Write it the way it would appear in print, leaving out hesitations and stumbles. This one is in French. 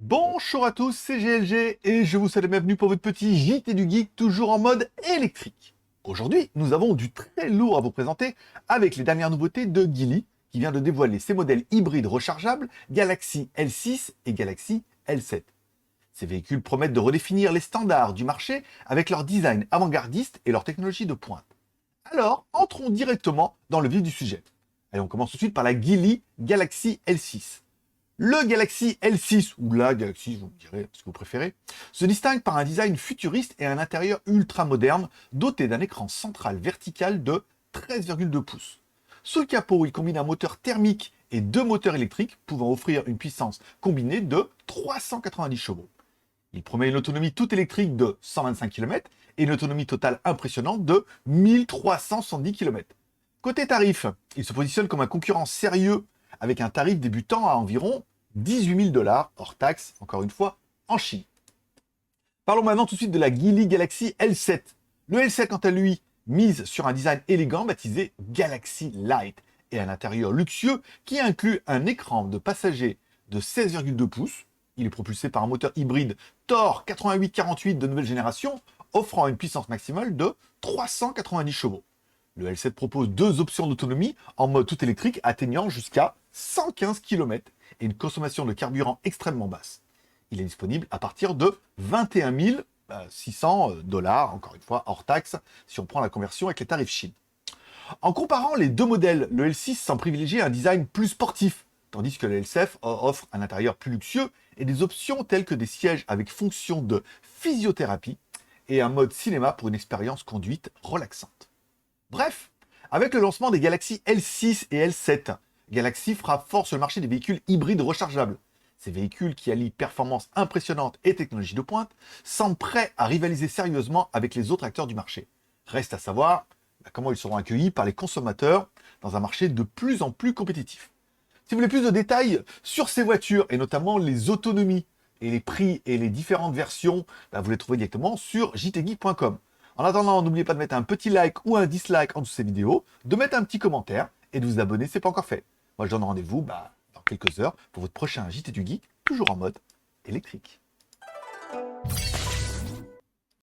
Bonjour à tous, c'est GLG et je vous souhaite la bienvenue pour votre petit JT du Geek, toujours en mode électrique. Aujourd'hui, nous avons du très lourd à vous présenter avec les dernières nouveautés de Geely, qui vient de dévoiler ses modèles hybrides rechargeables Galaxy L6 et Galaxy L7. Ces véhicules promettent de redéfinir les standards du marché avec leur design avant-gardiste et leur technologie de pointe. Alors, entrons directement dans le vif du sujet. Allez, on commence tout de suite par la Geely Galaxy L6. Le Galaxy L6, ou la Galaxy, vous me direz ce que vous préférez, se distingue par un design futuriste et un intérieur ultra moderne, doté d'un écran central vertical de 13,2 pouces. Sous le capot, il combine un moteur thermique et deux moteurs électriques, pouvant offrir une puissance combinée de 390 chevaux. Il promet une autonomie toute électrique de 125 km et une autonomie totale impressionnante de 1370 km. Côté tarif, il se positionne comme un concurrent sérieux avec un tarif débutant à environ 18 000 $, hors taxe, encore une fois, en Chine. Parlons maintenant tout de suite de la Geely Galaxy L7. Le L7, quant à lui, mise sur un design élégant baptisé Galaxy Light et un intérieur luxueux qui inclut un écran de passager de 16,2 pouces. Il est propulsé par un moteur hybride Thor 8848 de nouvelle génération, offrant une puissance maximale de 390 chevaux. Le L7 propose deux options d'autonomie en mode tout électrique atteignant jusqu'à 115 km et une consommation de carburant extrêmement basse. Il est disponible à partir de 21 600 $, encore une fois, hors taxe, si on prend la conversion avec les tarifs Chine. En comparant les deux modèles, le L6 semble privilégier un design plus sportif, tandis que le L7 offre un intérieur plus luxueux et des options telles que des sièges avec fonction de physiothérapie et un mode cinéma pour une expérience conduite relaxante. Bref, avec le lancement des Galaxy L6 et L7, Galaxy frappe fort sur le marché des véhicules hybrides rechargeables. Ces véhicules qui allient performance impressionnante et technologie de pointe semblent prêts à rivaliser sérieusement avec les autres acteurs du marché. Reste à savoir comment ils seront accueillis par les consommateurs dans un marché de plus en plus compétitif. Si vous voulez plus de détails sur ces voitures, et notamment les autonomies, et les prix et les différentes versions, vous les trouvez directement sur jtgeek.com. En attendant, n'oubliez pas de mettre un petit like ou un dislike en dessous de ces vidéos, de mettre un petit commentaire et de vous abonner si ce n'est pas encore fait. Moi, je donne rendez-vous dans quelques heures pour votre prochain JT du Geek, toujours en mode électrique.